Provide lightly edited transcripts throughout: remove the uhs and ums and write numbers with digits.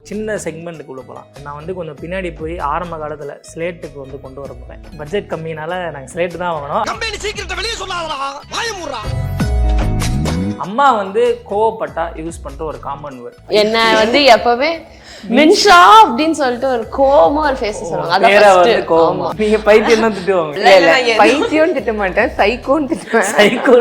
சின்ன செக்மெண்ட்டுக்குள்ளே போகலாம். நான் வந்து கொஞ்சம் பின்னாடி போய் ஆரம்ப காலத்தில் ஸ்லேட்டுக்கு வந்து கொண்டு வர போகிறேன். பட்ஜெட் கம்மினால நாங்கள் ஸ்லேட்டு தான் வாங்கினோம். அம்மா வந்து கோவப்பட்டா யூஸ் பண்ணுற ஒரு காமன் வேர்ட். என்ன வந்து எப்பவே மின்ஷா அப்படின்னு சொல்லிட்டு ஒரு கோவமா ஒரு ஃபேஸ் சொல்லுவாங்க. நீங்க பைத்தியம் தான் திட்டுவாங்க. பைத்தியம் திட்ட மாட்டேன், சைக்கோன்னு திட்டுவேன். சைக்கோ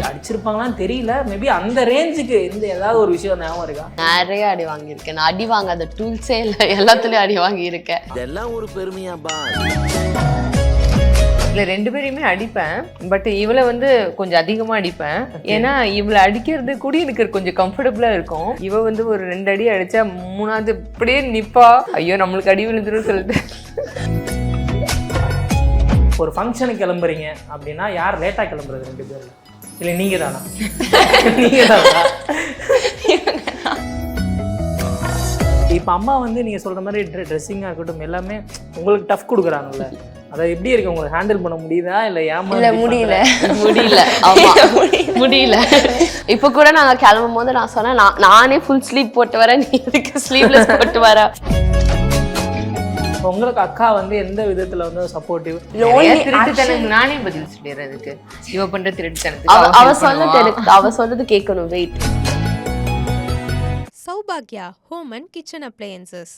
அடிச்சிருப்பாங்களான்னு தெரியல. மேபி அந்த ரேஞ்சுக்கு இந்த ஏதாவது ஒரு விஷயம் ஞாபகம் இருக்கா? நிறைய அடி வாங்கியிருக்கேன். நான் அடி வாங்காத டூல்ஸே இல்லை, எல்லாத்துலயும் அடி வாங்கியிருக்கேன். இதெல்லாம் ஒரு பெருமையா பா? இல்லை, 2 பேரையுமே அடிப்பேன். பட் இவளை வந்து கொஞ்சம் அதிகமாக அடிப்பேன். ஏன்னா இவளை அடிக்கிறது கூட எனக்கு கொஞ்சம் கம்ஃபர்டபுளாக இருக்கும். இவ வந்து ஒரு 2 அடி அடித்தா 3ஆவது இப்படியே நிற்பா. ஐயோ நம்மளுக்கு அடி விழுந்துடும் சொல்லிட்டு. ஒரு ஃபங்க்ஷனுக்கு கிளம்புறீங்க அப்படின்னா யார் லேட்டாக கிளம்புறது 2 பேர்? இல்லை நீங்கள் தானா? நீங்கள் தானா? இப்போ அம்மா வந்து நீங்கள் சொல்கிற மாதிரி ட்ரெஸ்ஸிங்காக இருக்கட்டும் எல்லாமே உங்களுக்கு டஃப் கொடுக்குறாங்கல்ல, அதை எப்படி இருக்கு? உங்களுக்கு ஹேண்டில் பண்ண முடியுதா இல்லை முடியல? முடியல. இப்போ கூட நாங்கள் கிளம்பும் போது நான் சொன்னேன், நானே ஃபுல் ஸ்லீப் போட்டு வரேன், நீ எதுக்கு ஸ்லீவ்லெஸ் போட்டு வர? உங்களுக்கு அக்கா வந்து எந்த விதத்துல வந்து சப்போர்ட்டிவ்? திருட்டுத்தனக்கு நானே பதில் சொல்லிடுறதுக்கு இவ பண்ற திருட்டுத்தனத்துக்கு அவ சொல்றது கேட்கணும். Wait. Saubhagya Home and Kitchen Appliances.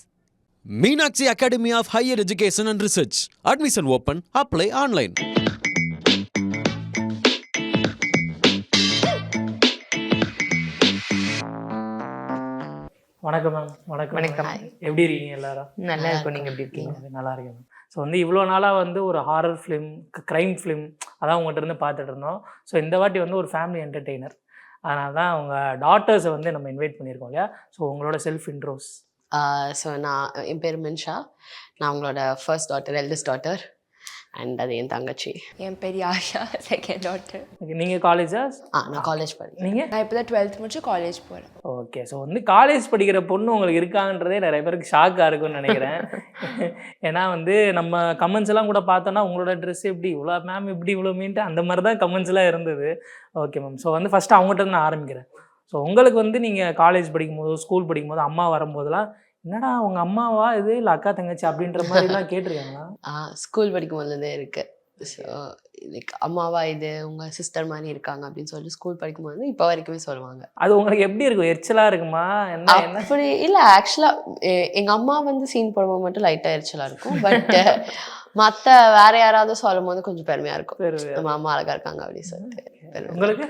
Meenakshi Academy of Higher Education and Research. Admission open. Apply online. வணக்கம் மேம். வணக்கம். எப்படி இருக்கீங்க எல்லாரும்? நல்லா இருக்கும். நீங்கள் எப்படி இருக்கீங்க? நல்லா இருக்கேன் மேம். ஸோ வந்து இவ்வளோ நாளாக வந்து ஒரு ஹாரர் ஃபிலிம், க்ரைம் ஃபிலிம் அதான் உங்கள்கிட்ட இருந்து பார்த்துட்டு இருந்தோம். ஸோ இந்த வாட்டி வந்து ஒரு ஃபேமிலி என்டர்டெய்னர், அதனால தான் அவங்க டாட்டர்ஸை வந்து நம்ம இன்வைட் பண்ணியிருக்கோம் இல்லையா? ஸோ உங்களோட செல்ஃப் இன்ட்ரோஸ். ஸோ என் பேர் மின்ஷா. நான் உங்களோட first daughter, eldest daughter. And அது என் தங்கச்சி. என் பேர் ஆஷா, செகண்ட் டாட்டர். நீங்கள் காலேஜா? நான் காலேஜ் படிக்கிறேன். நீங்கள்? நான் இப்போ தான் 12th முடிச்சு காலேஜ் போகிறேன். ஓகே. ஸோ வந்து காலேஜ் படிக்கிற பொண்ணு உங்களுக்கு இருக்காங்கன்றதே நிறைய பேருக்கு ஷாக்காக இருக்கும்னு நினைக்கிறேன். ஏன்னா வந்து நம்ம கமெண்ட்ஸ் எல்லாம் கூட பார்த்தோன்னா உங்களோட ட்ரெஸ் எப்படி இவ்வளோ மேம் இப்படி இவ்வளோ மீன்ட்டு அந்த மாதிரி தான் கமெண்ட்ஸ் எல்லாம் இருந்தது. Okay ma'am. ஸோ வந்து ஃபஸ்ட்டு அவங்ககிட்ட நான் ஆரம்பிக்கிறேன். ஸோ உங்களுக்கு வந்து நீங்கள் காலேஜ் படிக்கும்போது, ஸ்கூல் படிக்கும்போது அம்மா வரும்போதெல்லாம் என்னடா உங்கள் அம்மாவா இது இல்லை அக்கா தங்கச்சி அப்படின்ற மாதிரிலாம் கேட்டிருக்காங்களா? ஸ்கூல் படிக்கும் போதுலேருந்தே இருக்கு. ஸோ லைக் அம்மாவா இது உங்கள் சிஸ்டர் மாதிரி இருக்காங்க அப்படின்னு சொல்லிட்டு ஸ்கூல் படிக்கும்போது இப்போ வரைக்குமே சொல்லுவாங்க. அது உங்களுக்கு எப்படி இருக்கும்? எரிச்சலாக இருக்குமா? என்ன அப்படி இல்லை. ஆக்சுவலாக எங்கள் அம்மா வந்து சீன் போடும்போது மட்டும் லைட்டாக எரிச்சலாக இருக்கும். பட் மற்ற வேற யாராவது சொல்லும் போது கொஞ்சம் பெருமையாக இருக்கும். நம்ம அம்மா அழகாக இருக்காங்க அப்படின்னு சொல்லிட்டு. உங்களுக்கு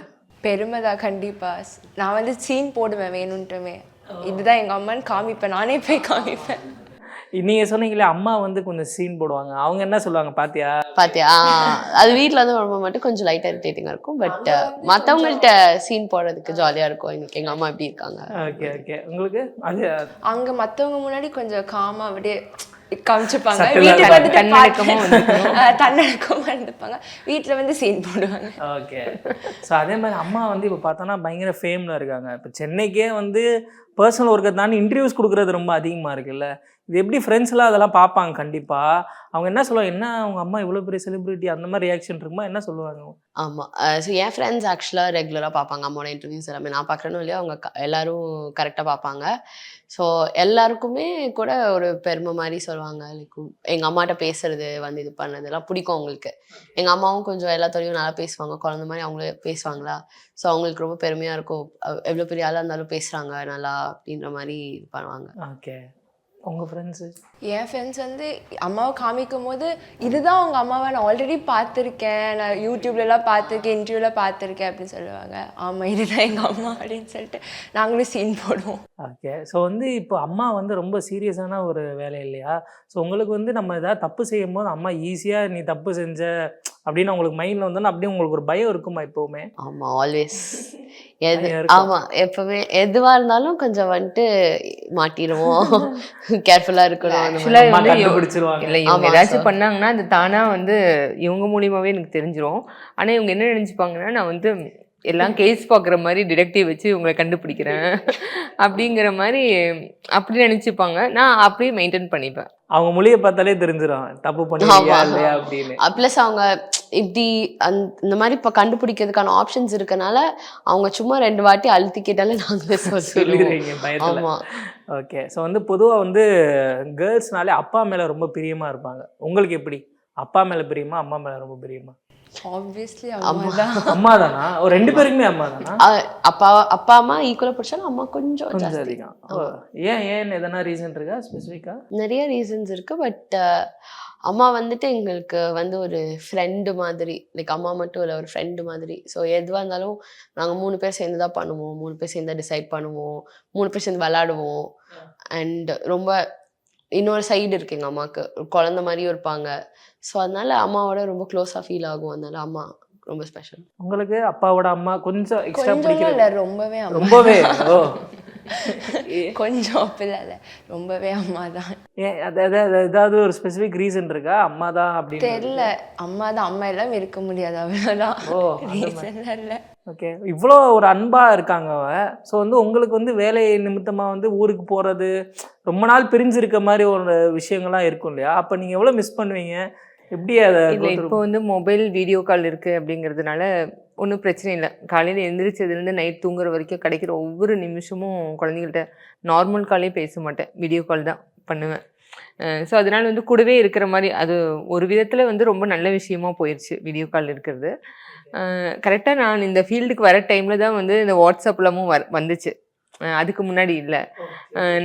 பெருமை தான் கண்டிப்பாக. நான் வந்து சீன் போடுவேன் வேணுன்ட்டுமே. இதுதான் எங்கள் அம்மான்னு காமிப்பேன், நானே போய் காமிப்பேன். நீங்கள் சொன்னீங்களே அம்மா வந்து கொஞ்சம் சீன் போடுவாங்க, அவங்க என்ன சொல்லுவாங்க பாத்தியா? அது வீட்டில் வந்து ரொம்ப மட்டும் கொஞ்சம் லைட்டாக இரிட்டேட்டிங்காக இருக்கும். பட் மற்றவங்கள்ட்ட சீன் போடுறதுக்கு ஜாலியாக இருக்கும். எங்களுக்கு எங்கள் அம்மா எப்படி இருக்காங்க. Okay okay. உங்களுக்கு அது அங்கே மற்றவங்க முன்னாடி கொஞ்சம் காமாக அப்படியே காமிச்சுப்பாங்க. வீட்டுக்கு வந்து தன்னடக்கமாக இருந்துப்பாங்க. வீட்டில் வந்து சீன் போடுவாங்க. ஓகே. ஸோ அதே மாதிரி அம்மா வந்து இப்போ பார்த்தோன்னா பயங்கர ஃபேமில் இருக்காங்க. இப்போ சென்னைக்கே வந்து பர்சனல் ஒர்க்கை தாண்டி இன்டர்வியூஸ் கொடுக்குறது ரொம்ப அதிகமாக இருக்குல்ல. இது எப்படி ஃப்ரெண்ட்ஸ்லாம் அதெல்லாம் பார்ப்பாங்க கண்டிப்பாக. அவங்க என்ன சொல்லுவாங்க? என்ன அவங்க அம்மா இவ்வளோ பெரிய செலிப்ரிட்டி அந்த மாதிரி ரியாக்ஷன் இருக்குமா? என்ன சொல்லுவாங்க? ஆமாம். ஸோ என் ஃப்ரெண்ட்ஸ் ஆக்சுவலாக ரெகுலராக பார்ப்பாங்க அம்மாவோட இன்டர்வியூஸ் எல்லாமே. நான் பார்க்குறேன்னு இல்லையா, அவங்க எல்லோரும் கரெக்டாக பார்ப்பாங்க. ஸோ எல்லாருக்குமே கூட ஒரு பெருமை மாதிரி சொல்லுவாங்க. லைக் எங்கள் அம்மாட்ட பேசுறது வந்து இது பண்ணதெல்லாம் பிடிக்கும் அவங்களுக்கு. எங்கள் அம்மாவும் கொஞ்சம் எல்லாத்தோடையும் நல்லா பேசுவாங்க, குழந்த மாதிரி அவங்களே பேசுவாங்களா. ஸோ அவங்களுக்கு ரொம்ப பெருமையாக இருக்கும். எவ்வளோ பெரிய ஆளாக இருந்தாலும் பேசுகிறாங்க நல்லா அப்படின்ற மாதிரி இது பண்ணுவாங்க. ஓகே. உங்கள் ஃப்ரெண்ட்ஸு? என் ஃப்ரெண்ட்ஸ் வந்து அம்மாவை காமிக்கும் போது இதுதான் அவங்க அம்மாவை நான் ஆல்ரெடி பார்த்துருக்கேன், நான் யூடியூப்லலாம் பார்த்துருக்கேன், இன்டர்வியூவில் பார்த்துருக்கேன் அப்படின்னு சொல்லுவாங்க. ஆமாம் இதுதான் எங்கள் அம்மா அப்படின்னு சொல்லிட்டு நாங்களும் சீன் போடுவோம். ஓகே. ஸோ வந்து இப்போ அம்மா வந்து ரொம்ப சீரியஸான ஒரு வேலை இல்லையா? ஸோ உங்களுக்கு வந்து நம்ம ஏதாவது தப்பு செய்யும் போது அம்மா ஈஸியாக நீ தப்பு செஞ்ச அப்படின்னு உங்களுக்கு மைண்டில் வந்தோன்னா அப்படியே உங்களுக்கு ஒரு பயம் இருக்குமா எப்போவுமே? ஆமாம், ஆல்வேஸ். ஆமாம், எப்பவுமே எதுவாக இருந்தாலும் கொஞ்சம் வந்துட்டு மாட்டிடுவோம், கேர்ஃபுல்லாக இருக்கணும். இல்லை இவங்க ஏதாச்சும் பண்ணாங்கன்னா அது தானாக வந்து இவங்க மூலியமாகவே எனக்கு தெரிஞ்சிடும். ஆனால் இவங்க என்ன நினச்சிப்பாங்கன்னா நான் வந்து எல்லாம் கேஸ் பார்க்குற மாதிரி டிடெக்டிவ் வச்சு உங்களை கண்டுபிடிக்கிறேன் அப்படிங்கிற மாதிரி அப்படி நினச்சிப்பாங்க. நான் அப்படியே மெயின்டைன் பண்ணிப்பேன். அவங்க மொழியை பார்த்தாலே தெரிஞ்சிடும் தப்பு பண்ணியா இல்லையா அப்படின்னு. ப்ளஸ் அவங்க இப்படி இந்த மாதிரி இப்போ கண்டுபிடிக்கிறதுக்கான ஆப்ஷன்ஸ் இருக்கனால அவங்க சும்மா 2 வாட்டி அழுத்தி கேட்டாலே நாங்களே சொல்லிடுறீங்க பயத்தில். ஆமா. ஓகே. ஸோ வந்து பொதுவாக வந்து கேர்ள்ஸ்னாலே அப்பா மேலே ரொம்ப பிரியமாக இருப்பாங்க. உங்களுக்கு எப்படி? அப்பா மேலே பிரியமா அம்மா மேலே ரொம்ப பிரியமா? ஆப்வியஸ்லி அம்மா தான். அம்மா தானா? ஒரு 2 பேருக்குமே அம்மா தானா? அப்பா அம்மா ஈக்குவலாக பிடிச்சாலும் அம்மா கொஞ்சம் கொஞ்சம் அதிகம். ஏன் எதனா ரீசன் இருக்கா ஸ்பெசிஃபிக்கா? நிறைய ரீசன்ஸ் இருக்கு. பட் அம்மா வந்துட்டு எங்களுக்கு வந்து ஒரு ஃப்ரெண்டு மாதிரி, லைக் அம்மா மட்டும் இல்லை, ஒரு ஃப்ரெண்டு மாதிரி. ஸோ எதுவாக இருந்தாலும் நாங்கள் 3 பேர் சேர்ந்து தான் பண்ணுவோம், 3 பேர் சேர்ந்து டிசைட் பண்ணுவோம், 3 பேர் சேர்ந்து விளாடுவோம். அண்ட் ரொம்ப இன்னொரு சைடு இருக்கு எங்கள் அம்மாவுக்கு, குழந்த மாதிரியும் இருப்பாங்க. ஸோ அதனால அம்மாவோட ரொம்ப க்ளோஸாக ஃபீல் ஆகும். அதனால அம்மா ரொம்ப ஸ்பெஷல். உங்களுக்கு அப்பாவோட அம்மா கொஞ்சம் எக்ஸ்ட்ரா கொஞ்சம் பிடிக்கிறது? இல்லை, ரொம்பவே அம்மா. ரொம்பவே? ஓ, கொஞ்சம் அப்படிலாம் இல்லை, ரொம்பவே அம்மா தான். ஏன் ஏதாவது ஒரு ஸ்பெசிஃபிக் ரீசன் இருக்கா அம்மா தான் அப்படின்னு? தெரியல, அம்மா தான். அம்மா எல்லாம் இருக்க முடியாது, அவ்வளோதான். ஓ, ரீசன் இல்லை. ஓகே. இவ்வளோ ஒரு அன்பாக இருக்காங்க. ஸோ வந்து உங்களுக்கு வந்து வேலை நிமித்தமாக வந்து ஊருக்கு போகிறது, ரொம்ப நாள் பிரிஞ்சு இருக்க மாதிரி ஒரு விஷயங்கள்லாம் இருக்கும் இல்லையா? அப்போ நீங்கள் எவ்வளோ மிஸ் பண்ணுவீங்க? எப்படி அதை? இல்லை, இப்போ வந்து மொபைல் வீடியோ கால் இருக்குது அப்படிங்கிறதுனால ஒன்றும் பிரச்சனை இல்லை. காலையில் எழுந்திரிச்சதுலேருந்து நைட் தூங்குற வரைக்கும் கிடைக்கிற ஒவ்வொரு நிமிஷமும் குழந்தைங்கள்ட்ட நார்மல் காலே பேச மாட்டேன், வீடியோ கால் தான் பண்ணுவேன். ஸோ அதனால் வந்து கூடவே இருக்கிற மாதிரி அது ஒரு விதத்தில் வந்து ரொம்ப நல்ல விஷயமா போயிடுச்சு வீடியோ கால் இருக்கிறது. கரெக்டாக நான் இந்த ஃபீல்டுக்கு வர டைமில் தான் வந்து இந்த வாட்ஸ்அப்லாமும் வந்துச்சு. அதுக்கு முன்னாடி இல்லை.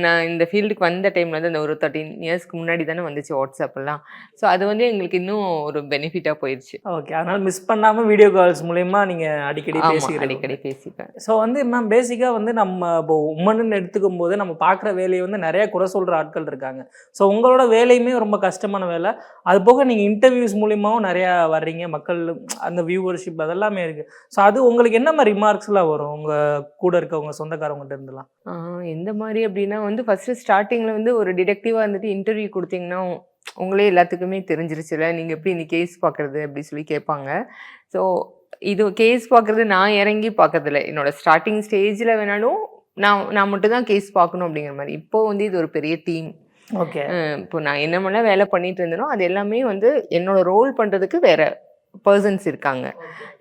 நான் இந்த ஃபீல்டுக்கு வந்த டைமில் தான் இந்த ஒரு 13 இயர்ஸ்க்கு முன்னாடி தானே வந்துச்சு வாட்ஸ்அப்லாம். ஸோ அது வந்து எங்களுக்கு இன்னும் ஒரு பெனிஃபிட்டாக போயிடுச்சு. ஓகே. அதனால் மிஸ் பண்ணாமல் வீடியோ கால்ஸ் மூலயமா நீங்கள் அடிக்கடி அடிக்கடி பேசிப்பேன். ஸோ வந்து மேம் பேசிக்காக வந்து நம்ம இப்போ உமன்னு எடுத்துக்கும் போது நம்ம பார்க்குற வேலையை வந்து நிறைய குறை சொல்கிற ஆட்கள் இருக்காங்க. ஸோ உங்களோட வேலையுமே ரொம்ப கஷ்டமான வேலை. அது போக நீங்கள் இன்டர்வியூஸ் மூலியமாகவும் நிறையா வர்றீங்க, மக்கள் அந்த வியூவர்ஷிப் அதெல்லாமே இருக்குது. ஸோ அது உங்களுக்கு என்ன மாதிரி ரிமார்க்ஸ்லாம் வரும் உங்கள் கூட இருக்கவங்க சொந்தக்காரவங்ககிட்ட இருந்துலாம்? எந்த மாதிரி அப்படின்னா வந்து ஃபஸ்ட்டு ஸ்டார்டிங்கில் வந்து ஒரு டிடெக்டிவாக இருந்துட்டு இன்டர்வியூ கொடுத்தீங்கன்னா உங்களே எல்லாத்துக்குமே தெரிஞ்சிருச்சுல, நீங்கள் எப்படி நீ கேஸ் பார்க்குறது அப்படி சொல்லி கேட்பாங்க. ஸோ இது கேஸ் பார்க்குறது நான் இறங்கி பார்க்கறதில்ல. என்னோடய ஸ்டார்டிங் ஸ்டேஜில் வேணாலும் நான் மட்டும் தான் கேஸ் பார்க்கணும் அப்படிங்கிற மாதிரி. இப்போது வந்து இது ஒரு பெரிய டீம். ஓகே. இப்போ நான் என்னமெல்லாம் வேலை பண்ணிட்டு இருந்தேனோ அது எல்லாமே வந்து என்னோடய ரோல் பண்ணுறதுக்கு வேறு பர்சன்ஸ் இருக்காங்க.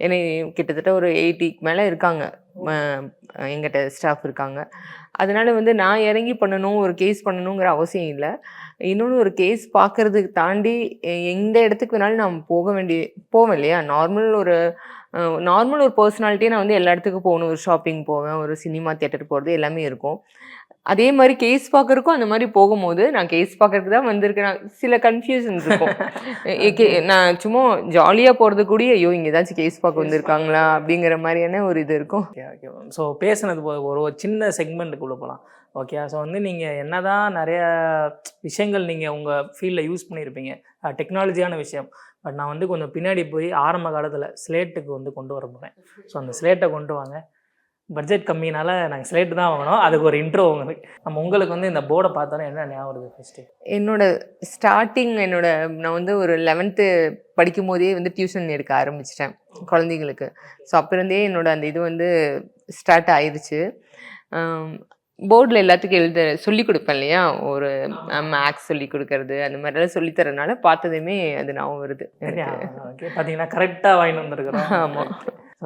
ஏன்னா கிட்டத்தட்ட ஒரு 80க்கு மேலே இருக்காங்க, எங்கிட்ட ஸ்டாஃப் இருக்காங்க. அதனால் வந்து நான் இறங்கி பண்ணணும், ஒரு கேஸ் பண்ணணுங்கிற அவசியம் இல்லை. இன்னொன்று ஒரு கேஸ் பார்க்குறதுக்கு தாண்டி எந்த இடத்துக்கு வேணாலும் நான் போவேன் இல்லையா? நார்மல் ஒரு பர்சனாலிட்டியே நான் வந்து எல்லா இடத்துக்கும் போகணும். ஒரு ஷாப்பிங் போவேன், ஒரு சினிமா தியேட்டர் போகிறது எல்லாமே இருக்கும். அதே மாதிரி கேஸ் பார்க்குறக்கும் அந்த மாதிரி போகும்போது நான் கேஸ் பார்க்கறதுக்கு தான் வந்திருக்கேன். சில கன்ஃபியூஷன்ஸ் இருக்கும். நான் சும்மா ஜாலியாக போகிறது கூட ஐயோ இங்கே ஏதாச்சும் கேஸ் பார்க்க வந்திருக்காங்களா அப்படிங்கிற மாதிரியான ஒரு இது இருக்கும். Okay okay ma'am. ஸோ பேசுனது ஒரு சின்ன செக்மெண்ட்டுக்குள்ளே போகலாம். ஓகே. ஸோ வந்து நீங்கள் என்ன தான் நிறைய விஷயங்கள் நீங்கள் உங்கள் ஃபீல்டில் யூஸ் பண்ணியிருப்பீங்க, டெக்னாலஜியான விஷயம். பட் நான் வந்து கொஞ்சம் பின்னாடி போய் ஆரம்ப காலத்தில் ஸ்லேட்டுக்கு வந்து கொண்டு வர போகிறேன். ஸோ அந்த ஸ்லேட்டை கொண்டு வாங்க. பட்ஜெட் கம்மினால நாங்கள் ஸ்லேட்டு தான் வாங்கினோம். அதுக்கு ஒரு இன்ட்ரோ உங்களுக்கு வந்து இந்த போர்டை பார்த்தோன்னே என்ன ஞாபகம் வருது ஃபஸ்ட்டு? நான் வந்து ஒரு 11th படிக்கும் போதே வந்து டியூஷன் எடுக்க ஆரம்பிச்சிட்டேன் குழந்தைங்களுக்கு. ஸோ அப்போ இருந்தே அந்த இது வந்து ஸ்டார்ட் ஆயிடுச்சு. போர்டில் எல்லாத்துக்கும் சொல்லி கொடுப்பேன் இல்லையா? ஒரு மேக்ஸ் சொல்லி கொடுக்கறது அந்த மாதிரிலாம் சொல்லித்தரனால பார்த்ததுமே அது ஞாபகம் வருது. ஓகே. பார்த்தீங்கன்னா கரெக்டாக வாங்கிட்டு வந்துருக்குறோம். ஆமாம்.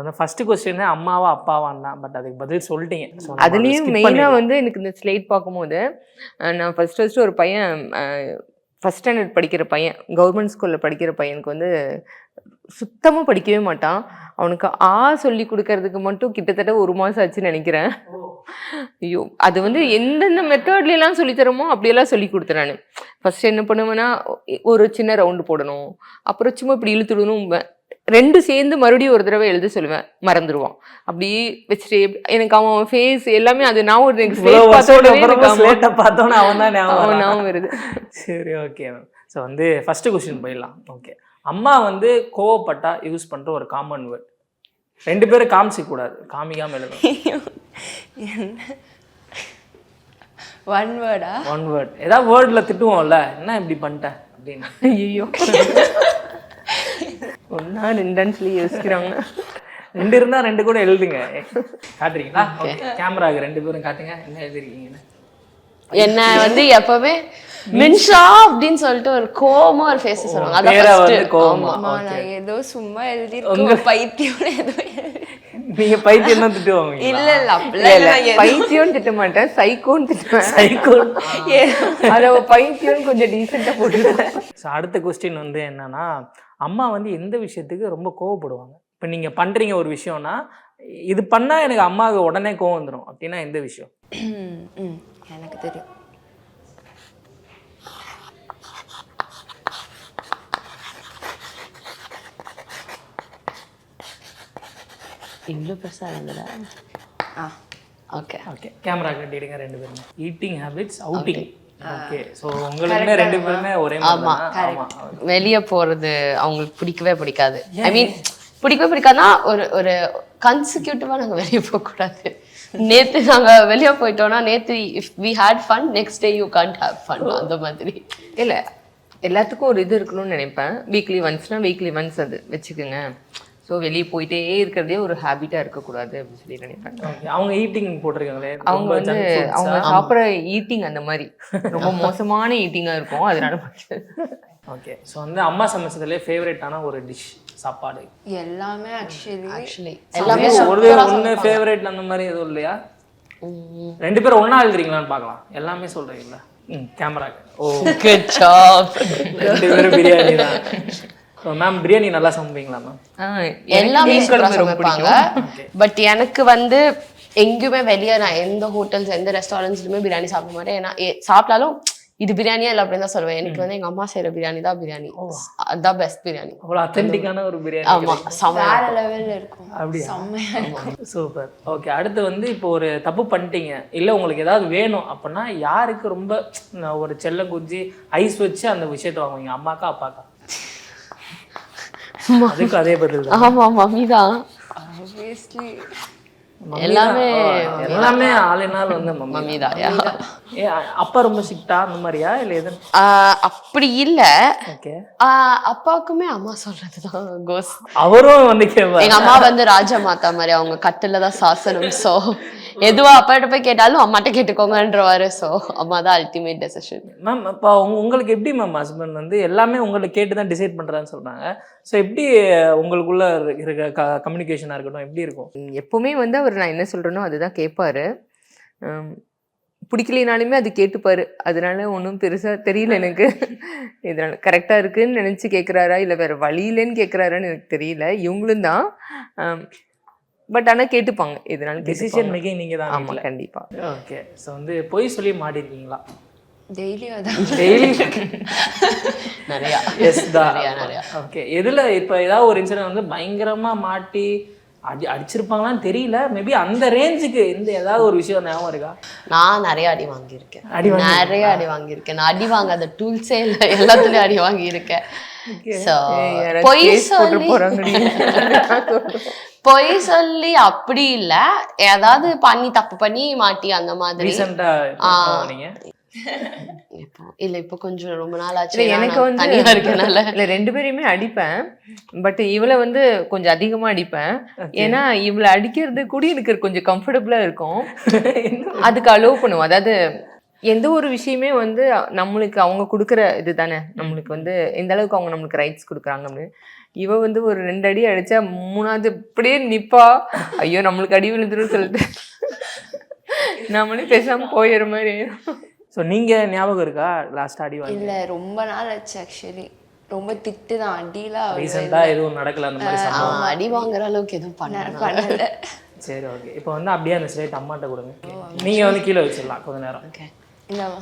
அந்த ஃபஸ்ட்டு கொஸ்டின் அம்மாவா அப்பாவான் தான். பட் அதுக்கு பதில் சொல்லிட்டீங்க. அதுலேயும் மெயினாக வந்து எனக்கு இந்த ஸ்லேட் பார்க்கும்போது நான் ஃபஸ்ட்டு ஒரு பையன் ஃபஸ்ட் ஸ்டாண்டர்ட் படிக்கிற பையன், கவர்மெண்ட் ஸ்கூலில் படிக்கிற பையனுக்கு வந்து சுத்தமாக படிக்கவே மாட்டான். அவனுக்கு சொல்லி கொடுக்கறதுக்கு மட்டும் கிட்டத்தட்ட 1 மாதம் ஆச்சுன்னு நினைக்கிறேன். ஐயோ, அது வந்து எந்தெந்த மெத்தட்லாம் சொல்லித்தரமோ அப்படியெல்லாம் சொல்லி கொடுத்தேன் நான். ஃபஸ்ட்டு என்ன பண்ணுவேன்னா ஒரு சின்ன ரவுண்டு போடணும், அப்புறம் சும்மா இப்படி இழுத்துடணும், 2 சேர்ந்து மறுபடியும் ஒரு தடவை எழுத சொல்லுவேன், மறந்துடுவான். அப்படி வச்சுட்டு எனக்கு அவன் ஃபேஸ் எல்லாமே அது நான் ஒரு பார்த்தோன்னே அவன் தான் ஞாபகம் வருது. சரி, ஓகே மேம். ஸோ வந்து ஃபஸ்ட்டு கொஸ்டின் போயிடலாம். ஓகே. அம்மா வந்து கோவப்பட்டா யூஸ் பண்ணுற ஒரு காமன் வேர்ட், 2 பேரும் காமிச்சிக்கூடாது, காமிக்காமல் எழுதணும். One word? One word. ஏதாவது வேர்டில் திட்டுவோம்ல, என்ன இப்படி பண்ணிட்டேன் அப்படின்னு. ஐயோ, 1 2 சொல்லி யோசிக்கிறாங்க. 2 இருந்தா 2 கூட எழுதுங்க. காட்டுறீங்களா? கேமராக்கு 2 பேரும் காட்டுங்க என்ன எழுதிருக்கீங்கன்னு. என்ன வந்து எப்பவுமே மின்ஷா அப்படின்னு சொல்லிட்டு ஒரு கோவமா ஒரு ஃபேஸ் சொல்லுவாங்க. அதான் பேரை first. வந்து கோவமா. அம்மா நான் ஏதோ சும்மா எழுதிருக்கேன் பைத்தியம் ஏதோ நீங்க பைத்தியம் தான் திட்டுவாங்க. இல்ல அப்படிலாம் இல்ல, நான் பைத்தியம் திட்ட மாட்டேன், சைக்கோன்னு திட்டுவேன். சைக்கோ. அதை பைத்தியம் கொஞ்சம் டீசெண்டா போட்டுருவேன். ஸோ அடுத்த கொஸ்டின் வந்து என்னன்னா, அம்மா வந்து எந்த விஷயத்துக்கு ரொம்ப கோவப்படுவாங்க? இப்போ நீங்க பண்றீங்க ஒரு விஷயம்னா, இது பண்ணா எனக்கு அம்மாவுக்கு உடனே கோவம் வந்துடும் அப்படின்னா எந்த விஷயம்? எனக்கு தெரியும். இவ்வளோ பெருசா இருந்ததா? ஓகே ஓகே கேமரா கட்டிடுங்க 2 பேருமே. Eating habits, outing. Okay so உங்களுக்குமே 2 பேருமே ஒரே மாதிரி தான். ஆமா. வெளியே போறது அவங்களுக்கு பிடிக்கவே பிடிக்காது. ஐ மீன் பிடிக்கவே பிடிக்காதுன்னா ஒரு கன்சிக்யூட்டிவா நாங்க வெளியே போகக்கூடாது. நேத்து நாங்க வெளியே போயிட்டோம்னா நேத்து if we had fun next day you can't have fun அந்த மாதிரி. இல்லை, எல்லாத்துக்கும் ஒரு இது இருக்கணும்னு நினைப்பேன். வீக்லி ஒன்ஸ்னா வீக்லி ஒன்ஸ் அது வச்சுக்கோங்க. ஸோ வெளியே போயிட்டே இருக்கிறதே ஒரு ஹேபிட்டாக இருக்கக்கூடாது அப்படின்னு சொல்லி நினைப்பேன். அவங்க ஈட்டிங் போட்டிருக்காங்களே, அவங்க வந்து அவங்க சாப்பிட்ற ஈட்டிங் அந்த மாதிரி ரொம்ப மோசமான ஈட்டிங்காக இருக்கும். அதனால ஓகே ஸோ வந்து அம்மா சமைச்சதுலேயே ஃபேவரட்டான ஒரு டிஷ் சாப்பாடு? எல்லாமே ஆக்சுவலி எல்லாமே ஒன்று ஃபேவரட் அந்த மாதிரி எதுவும் இல்லையா? 2 பேரும் ஒன்றா எழுதுறீங்களான்னு பார்க்கலாம். எல்லாமே சொல்கிறீங்களா? கேமராக்கு. ஓ குட் ஜாப். 2 பேரும் பிரியாணி தான். மேம் பிரியாணி நல்லா சமைப்பீங்களா மேம்? எல்லாமே சமைப்பாங்க. பட் எனக்கு வந்து எங்கேயுமே வெளியே நான் எந்த ஹோட்டல்ஸ் எந்த ரெஸ்டாரண்ட்ஸ்லுமே பிரியாணி சாப்பிட மாட்டேன். ஏன்னா சாப்பிட்டாலும் இது பிரியாணியா இல்லை அப்படின்னு தான் சொல்லுவேன். எனக்கு வந்து எங்க அம்மா செய்யற பிரியாணி தான் பிரியாணி. அதுதான் பெஸ்ட் பிரியாணி. அவ்வளோ அத்தென்டிக்கான ஒரு பிரியாணி. ஆமா வேற லெவல்ல இருக்கும். அப்படியா? செம்மையா இருக்கும். சூப்பர். ஓகே அடுத்து வந்து இப்போ ஒரு தப்பு பண்ணிட்டீங்க, இல்லை உங்களுக்கு ஏதாவது வேணும் அப்படின்னா யாருக்கு ரொம்ப ஒரு செல்லம் குஞ்சி ஐஸ் வச்சு அந்த விஷயத்தை வாங்குவீங்க? அம்மாக்கா அப்பாக்கா? அதுக்கு அதே பதில் தான். ஆமா மம்மி தான். ஆப்வியஸ்லி எல்லாமே எல்லாமே ஆளினால் வந்து மம்மி தான். அப்பா ரொம்ப ஸ்ட்ரிக்ட்டா அந்த மாதிரியா இல்லை எது? அப்படி இல்ல. ஓகே அப்பாவுக்குமே அம்மா சொல்றதுதான் கோஸ். அவரும் வந்து கேட்பாரு. எங்க அம்மா வந்து ராஜமாதா மாதிரி, அவங்க கட்டில தான் சாசனம். சோ எதுவா அப்பாட்ட போய் கேட்டாலும் அம்மாட்ட கேட்டுக்கோங்கன்றவாரு. ஸோ அம்மா தான் அல்டிமேட் டெசிஷன். மேம் இப்போ உங்களுக்கு எப்படி மேம் ஹஸ்பண்ட் வந்து எல்லாமே உங்களை கேட்டு தான் டிசைட் பண்ணுறான்னு சொல்கிறாங்க. ஸோ எப்படி உங்களுக்குள்ள இருக்க கம்யூனிகேஷனாக இருக்கட்டும் எப்படி இருக்கும்? எப்பவுமே வந்து அவர் நான் என்ன சொல்கிறேனோ அதுதான் கேட்பாரு. பிடிக்கலினாலுமே அது கேட்டுப்பாரு. அதனால ஒன்றும் பெருசாக தெரியல எனக்கு. இதனால கரெக்டாக இருக்குன்னு நினச்சி கேட்குறாரா இல்லை வேறு வழியிலன்னு கேட்குறாரான்னு எனக்கு தெரியல. இவங்களும் தான். பட் ஆனால் கேட்டுப்பாங்க. இதனால டிசிஷன் மேக்கிங் நீங்கள் தான். ஆமாம் கண்டிப்பாக. ஓகே ஸோ வந்து பொய் சொல்லி மாட்டிருக்கீங்களா? டெய்லி அதான். டெய்லி நிறையா. எஸ் தான். நிறையா. ஓகே எதில் இப்போ ஏதாவது ஒரு இன்சிடென்ட் வந்து பயங்கரமாக மாட்டி அடிச்சிருப்பாங்களான்னு தெரியல. மேபி அந்த ரேஞ்சுக்கு இந்த ஏதாவது ஒரு விஷயம் ஞாபகம் இருக்கா? நான் நிறைய அடி வாங்கியிருக்கேன். நிறைய அடி வாங்கியிருக்கேன். நான் அடி வாங்காத டூல்ஸே இல்லை, எல்லாத்துலயும் அடி வாங்கியிருக்கேன். பொய் சொல்லி அப்படி இல்ல, ஏதாவது பண்ணி தப்பு பண்ணி மாட்டி அந்த மாதிரி. இல்ல இப்ப கொஞ்சம் ரொம்ப நாள் ஆச்சு. எனக்கு வந்து தனியா இருக்கனால இல்ல 2 பேரையுமே அடிப்பேன். பட் இவளை வந்து கொஞ்சம் அதிகமா அடிப்பேன். ஏன்னா இவளை அடிக்கிறது கூட எனக்கு கொஞ்சம் கம்ஃபர்டபுளா இருக்கும். அதுக்கு அலோவ் பண்ணுவோம். அதாவது எந்த ஒரு விஷயமே வந்து நம்மளுக்கு அவங்க கொடுக்குற இது தானே, நம்மளுக்கு வந்து எந்த அளவுக்கு அவங்க நம்மளுக்கு ரைட்ஸ் கொடுக்குறாங்க அப்படின்னு. இவ வந்து ஒரு 2 அடி அடிச்சா 3ஆவது இப்படியே நிப்பா. ஐயோ நம்மளுக்கு அடி விழுந்துருன்னு சொல்லிட்டு நம்மளே பேசாம போயிடுற மாதிரி. ஸோ நீங்கள் ஞாபகம் இருக்கா லாஸ்ட் அடி வாங்கி? இல்லை ரொம்ப நாள் ஆச்சு ஆக்சுவலி. ரொம்ப திட்டு தான், அடிலாம் ரீசெண்டாக எதுவும் நடக்கல அந்த மாதிரி? அடி வாங்குற அளவுக்கு எதுவும் பண்ணல. சரி ஓகே. இப்போ வந்து அப்படியே அந்த ஸ்லேட் அம்மாட்ட கொடுங்க. நீங்கள் வந்து கீழே வச்சிடலாம் கொஞ்ச நேரம். ஓகே இல்லைவா?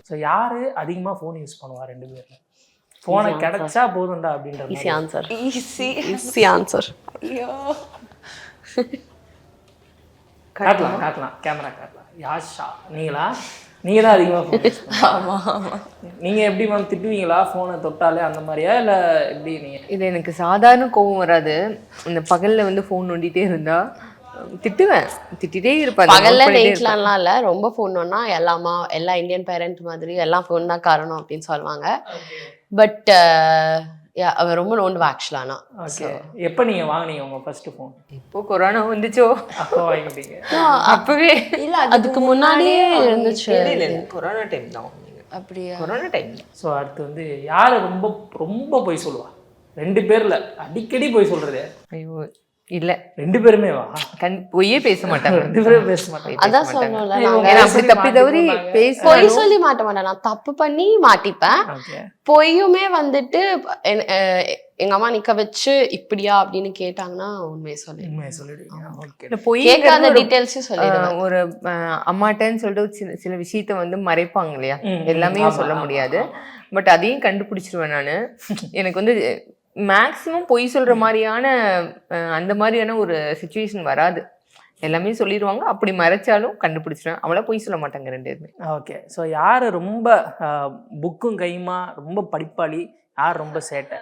ஸோ யார் அதிகமாக ஃபோன் யூஸ் பண்ணுவா 2 பேரும்? ஃபோனை கிடைச்சா போதும்டா அப்படின்ற ஈஸி ஆன்சர். Easy answer. ஐயோ காட்டலாம் கேமரா காட்டலாம். யாஷா நீங்களா? நீங்கள் தான் அதிகமாக ஃபோன் யூஸ் பண்ணுவீங்க. ஆமாம் ஆமாம். நீங்கள் எப்படி மேம் திட்டுவீங்களா ஃபோனை தொட்டாலே அந்த மாதிரியா இல்லை எப்படி? நீங்கள் இது எனக்கு சாதாரண கோவம் வராது. இந்த பகல்ல வந்து ஃபோன் நோண்டிட்டே இருந்தா திட்டுவேன், திட்டிகிட்டே இருப்பேன். பகல்ல நைட்லாம் இல்லை, ரொம்ப ஃபோன் நோன்னா எல்லா இந்தியன் பேரண்ட் மாதிரி எல்லாம் ஃபோன் தான் காரணம் அப்படின்னு சொல்லுவாங்க. பட் அவ ரொம்ப நோண்டுவா ஆக்சுவலா. ஆனா ஓகே. எப்போ நீங்கள் வாங்குனீங்க உங்கள் ஃபர்ஸ்ட் ஃபோன்? இப்போ கொரோனா வந்துச்சோ அப்போ வாங்கிட்டீங்க. அப்பவே இல்ல அதுக்கு முன்னாடியே இருந்துச்சு. இல்ல கொரோனா டைம் தான் அப்படியா? Corona time. ஸோ அடுத்து வந்து யார் ரொம்ப ரொம்ப பொய் சொல்லுவா? 2 பேர்ல அடிக்கடி பொய் சொல்றது. ஐயோ இல்ல 2 பேருமே வா? பொய்யே பேச மாட்டாங்க. 2 பேரும் பேச மாட்டாங்க. அதான் சொன்னோம்ல, ஏன்னா அப்படி தப்பி தவறி பேச பொய் சொல்லி மாட்ட மாட்டேன், நான் தப்பு பண்ணி மாட்டிப்பேன். ஓகே. பொய்யுமே வந்துட்டு எங்க அம்மா நிக்க வச்சு இப்படியா அப்படின்னு கேட்டாங்கன்னா உண்மையை சொல்லி உண்மையை சொல்லிடுவீங்க. ஓகே. இல்ல பொய் கேட்காத டீட்டெயில்ஸையும் சொல்லிடுவேன். ஒரு அம்மாட்டன்னு சொல்லிட்டு சில விஷயத்த வந்து மறைப்பாங்க இல்லையா, எல்லாமே சொல்ல முடியாது. பட் அதையும் கண்டுபிடிச்சிருவேன் நான். எனக்கு வந்து மேக்சிமம் பொய் சொல்ற மாதிரியான அந்த மாதிரியான ஒரு சுச்சுவேஷன் வராது. எல்லாமே சொல்லிடுவாங்க. அப்படி மறைச்சாலும் கண்டுபிடிச்சிருவேன். அவளா பொய் சொல்ல மாட்டாங்க 2 பேருமே. ஓகே. ஸோ யார் ரொம்ப புக்கும் கைமா ரொம்ப படிப்பாளி, யார் ரொம்ப சேட்டை?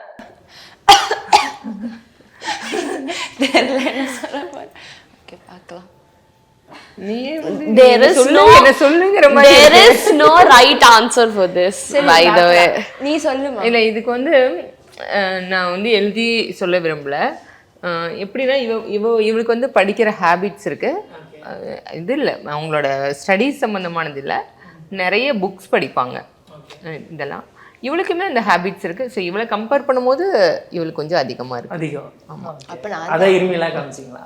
தெரியல என்ன சொல்ல போறேன். ஓகே பார்க்கலாம். There is சொல்லுங்கிற மாதிரி there is no right answer for this, by the way. நீ சொல்லுமா. இல்லை இதுக்கு வந்து நான் வந்து எழுதி சொல்ல விரும்பல. எப்படின்னா இவளுக்கு வந்து படிக்கிற ஹேபிட்ஸ் இருக்கு. இது இல்லை அவங்களோட ஸ்டடீஸ் சம்மந்தமானது இல்லை, நிறைய புக்ஸ் படிப்பாங்க இதெல்லாம். இவளுக்குமே அந்த ஹேபிட்ஸ் இருக்கு. ஸோ இவளை கம்பேர் பண்ணும்போது இவளுக்கு கொஞ்சம் அதிகமாக இருக்கு. அதிகம். அப்ப நான் அதை இருமையெல்லாம் காமிச்சிங்களா?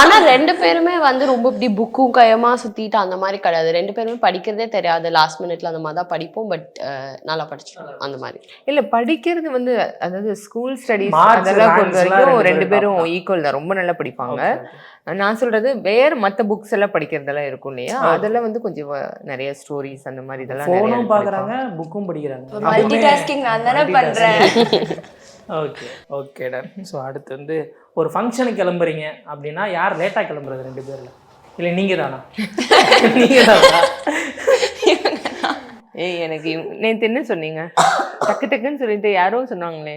ஆனா 2 பேருமே வந்து ரொம்ப இப்படி புக்கும் கையமா சுத்திட்டு அந்த மாதிரி கிடையாது. 2 பேருமே படிக்கிறதே தெரியாது. லாஸ்ட் மினிட்ல அந்த மாதிரி தான் படிப்போம். பட் நல்லா படிச்சிருக்கோம் அந்த மாதிரி. இல்லை படிக்கிறது வந்து அதாவது ஸ்கூல் ஸ்டடீஸ் Marks, அதெல்லாம் பொறுத்த ranks வரைக்கும் எல்லாம் 2 பேரும் ஈக்குவல் தான், ரொம்ப நல்லா படிப்பாங்க. நான் சொல்றது வேற மற்ற புக்ஸ் எல்லாம் படிக்கிறதெல்லாம் இருக்கும் இல்லையா, அதெல்லாம் வந்து கொஞ்சம் நிறைய ஸ்டோரிஸ் அந்த மாதிரி இதெல்லாம் ஃபோனும் பார்க்குறாங்க, புக்கும் படிக்கிறாங்க. மல்டி டாஸ்கிங் நான் தானே பண்றேன். Okay okay done. ஸோ அடுத்து வந்து ஒரு ஃபங்க்ஷனுக்கு கிளம்புறீங்க அப்படின்னா யார் லேட்டாக கிளம்புறது 2 பேர்ல? இல்லை நீங்கள் தானா? நீங்கள் தானா? எனக்கு நேற்று என்ன சொன்னீங்க டக்கு டக்குன்னு சொல்லிட்டு யாரோ சொன்னாங்களே.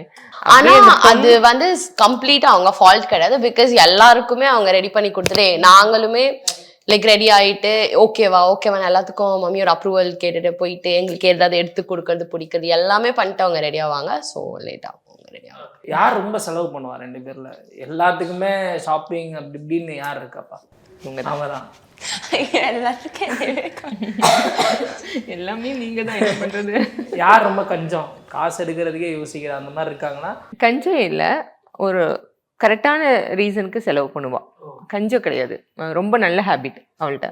ஆனா அது வந்து கம்ப்ளீட்டா அவங்க ஃபால்ட் கிடையாது. பிகாஸ் எல்லாருக்குமே அவங்க ரெடி பண்ணி கொடுத்துட்டு நாங்களுமே லைக் ரெடி ஆயிட்டு ஓகேவா எல்லாத்துக்கும் மம்மியோட அப்ரூவல் கேட்டுட்டு போயிட்டு எங்களுக்கு ஏதாவது எடுத்து கொடுக்கறது பிடிக்கிறது எல்லாமே பண்ணிட்டு அவங்க ரெடி ஆவாங்க. ஸோ லேட் ஆகும் அவங்க ரெடி ஆகும். யார் ரொம்ப செலவு பண்ணுவா 2 பேர்ல? எல்லாத்துக்குமே ஷாப்பிங் அப்படி இப்படின்னு யார் இருக்காப்பா? அவங்க தான். எல்லாமே நீங்க தான் என்ன பண்றது. யார் ரொம்ப கஞ்சம், காசு எடுக்கிறதுக்கே யோசிக்கிற அந்த மாதிரி இருக்காங்களா? கஞ்சம் இல்லை, ஒரு கரெக்டான ரீசனுக்கு செலவு பண்ணுவா. கஞ்சம் கிடையாது, ரொம்ப நல்ல ஹேபிட் அவள்கிட்ட.